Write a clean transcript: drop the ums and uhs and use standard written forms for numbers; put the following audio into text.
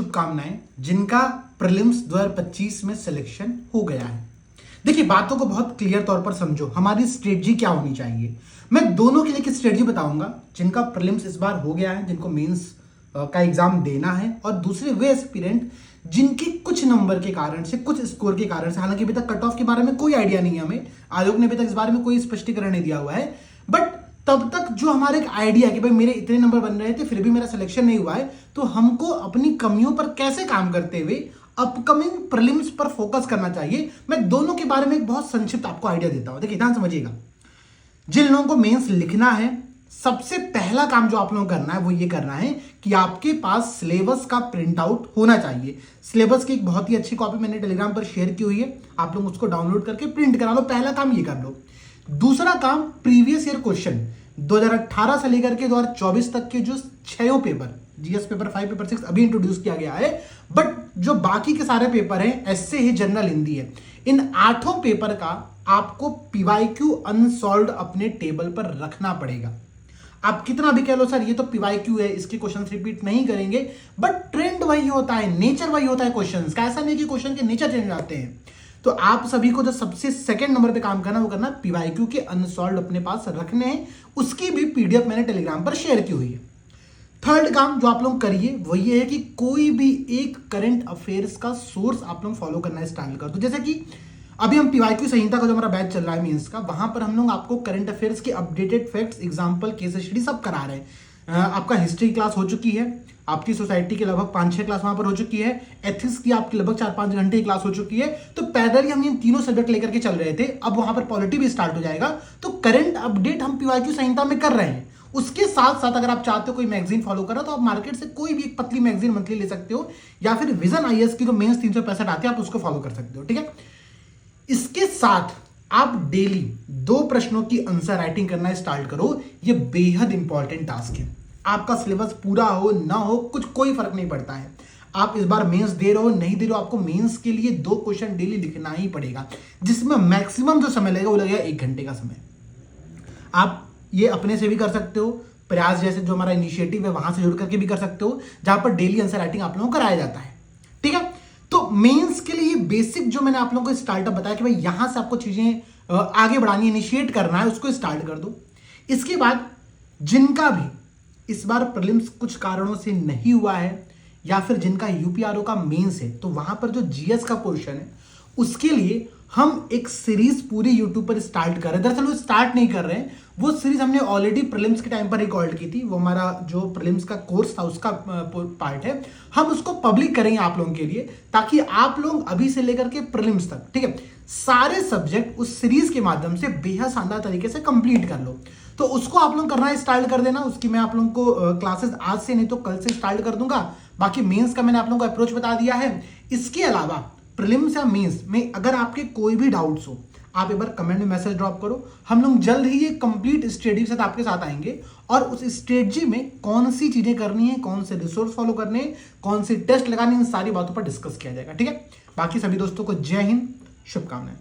शुभकामनाएं जिनका प्रीलिम्स 2025 में सिलेक्शन हो गया है। देखिए, बातों को बहुत क्लियर तौर पर समझो, हमारी स्ट्रेटजी क्या होनी चाहिए। मैं दोनों के लिए एक स्ट्रेटजी बताऊंगा, जिनका प्रीलिम्स इस बार हो गया है, जिनको मेंस का एग्जाम देना है, और दूसरे वे एस्पिरेंट जिनके कुछ नंबर के कारण से, कुछ स्कोर के कारण से, हालांकि अभी तक कट ऑफ के बारे में कोई आइडिया नहीं है हमें, आयोग ने अभी तक इस बारे में कोई स्पष्टीकरण नहीं दिया हुआ है, बट तब तक जो हमारे एक आइडिया कि भाई मेरे इतने नंबर बन रहे थे फिर भी मेरा सिलेक्शन नहीं हुआ है, तो हमको अपनी कमियों पर कैसे काम करते हुए अपकमिंग प्रीलिम्स पर फोकस करना चाहिए। मैं दोनों के बारे में एक बहुत संक्षिप्त आपको आइडिया देता हूं। देखिए, ध्यान समझिएगा। जिन लोगों को मेंस लिखना है, सबसे पहला काम जो आप लोगों को करना है वो ये करना है कि आपके पास सिलेबस का प्रिंट आउट होना चाहिए। सिलेबस की एक बहुत ही अच्छी कॉपी मैंने टेलीग्राम पर शेयर की हुई है, आप लोग उसको डाउनलोड करके प्रिंट करा लो। पहला काम ये कर लो। दूसरा काम, प्रीवियस ईयर क्वेश्चन 2018 से लेकर के 2024 तक के जो 6 पेपर, जीएस पेपर 5, पेपर 6 अभी इंट्रोड्यूस किया गया है, बट जो बाकी के सारे पेपर हैं, एसए है, जनरल, हिंदी है, इन 8 पेपर का आपको पीवाईक्यू अनसॉल्व्ड अपने टेबल पर रखना पड़ेगा। आप कितना भी कह लो सर ये तो पीवाईक्यू है, इसके क्वेश्चन रिपीट नहीं करेंगे, बट ट्रेंड वही होता है, नेचर वही होता है क्वेश्चन का। ऐसा नहीं कि क्वेश्चन के नेचर चेंज आते हैं। तो आप सभी को जो सबसे सेकंड नंबर पे काम करना वो करना पीवाईक्यू के अनसॉल्व्ड अपने पास रखने हैं। उसकी भी पीडीएफ मैंने टेलीग्राम पर शेयर की हुई है। थर्ड काम जो आप लोग करिए वो ये है कि कोई भी एक करंट अफेयर्स का सोर्स आप लोग फॉलो करना स्टार्ट कर दो। जैसे कि अभी हम पीवाईक्यू संहिता का जो हमारा बैच चल रहा है मींस का, वहां पर हम लोग आपको करंट अफेयर्स के updated facts, example, case study सब करा रहे हैं। आपका हिस्ट्री क्लास हो चुकी है, आपकी सोसाइटी की लगभग 5-6 क्लास वहां पर हो चुकी है, एथिक्स की आपकी लगभग 4-5 घंटे की क्लास हो चुकी है। तो पैरेलली हम इन तीनों सब्जेक्ट लेकर के चल रहे थे, अब वहां पर पॉलिटी भी स्टार्ट हो जाएगा। तो करंट अपडेट हम पीवाईक्यू संहिता में कर रहे हैं। उसके साथ साथ अगर आप चाहते हो कोई मैगजीन फॉलो करो तो आप मार्केट से कोई भी एक पतली मैगजीन मंथली ले सकते हो, या फिर विजन आईएएस की जो मेंस 365 आती है आप उसको फॉलो कर सकते हो। ठीक है, इसके साथ आप डेली 2 प्रश्नों की आंसर राइटिंग करना स्टार्ट करो। ये बेहद इंपॉर्टेंट टास्क है। आपका सिलेबस पूरा हो ना हो कुछ कोई फर्क नहीं पड़ता है। आप इस बार मेंस दे रहे हो नहीं दे रहे हो, आपको मेंस के लिए 2 क्वेश्चन डेली लिखना ही पड़ेगा, जिसमें मैक्सिमम जो समय लगेगा वो लगेगा 1 घंटे का समय। आप ये अपने से भी कर सकते हो, प्रयास जैसे जो हमारा इनिशिएटिव है वहां से जुड़ करके भी कर सकते हो, जहां पर डेली आंसर राइटिंग आप लोगों को कराया जाता है। ठीक है, तो मेंस के लिए बेसिक जो मैंने आप लोगों को स्टार्टअप बताया कि भाई यहां से आपको चीजें आगे बढ़ानी, इनिशिएट करना है, उसको स्टार्ट कर दो। इसके बाद जिनका भी इस बार प्रीलिम्स कुछ कारणों से नहीं हुआ है, या फिर जिनका यूपीआरओ का मेंस है, तो वहां पर जो जीएस का पोर्शन है उसके लिए हम एक सीरीज पूरी यूट्यूब पर स्टार्ट कर रहे हैं। दरअसल वो स्टार्ट नहीं कर रहे हैं, वो सीरीज हमने ऑलरेडी प्रीलिम्स के टाइम पर रिकॉर्ड की थी। वो हमारा जो प्रीलिम्स का कोर्स था उसका पार्ट है। हम उसको पब्लिक करेंगे आप लोगों के लिए, ताकि आप लोग अभी से लेकर के प्रीलिम्स तक, ठीक है, सारे सब्जेक्ट उस सीरीज के माध्यम से बेहद शानदार तरीके से कंप्लीट कर लो। तो उसको आप लोग करना स्टार्ट कर देना। उसकी मैं आप लोगों को क्लासेस आज से नहीं तो कल से स्टार्ट कर दूंगा। बाकी मेंस का मैंने आप लोगों को अप्रोच बता दिया है। इसके अलावा प्रीलिम्स या मेंस में अगर आपके कोई भी डाउट्स हो, आप एक बार कमेंट में मैसेज ड्रॉप करो। हम लोग जल्द ही ये कंप्लीट स्ट्रेटजी के साथ आपके साथ आएंगे, और उस स्ट्रेटजी में कौन सी चीजें करनी है, कौन से रिसोर्स फॉलो करने हैं, कौन सी टेस्ट लगानी है, इन सारी बातों पर डिस्कस किया जाएगा। ठीक है, बाकी सभी दोस्तों को जय हिंद, शुभकामनाएं।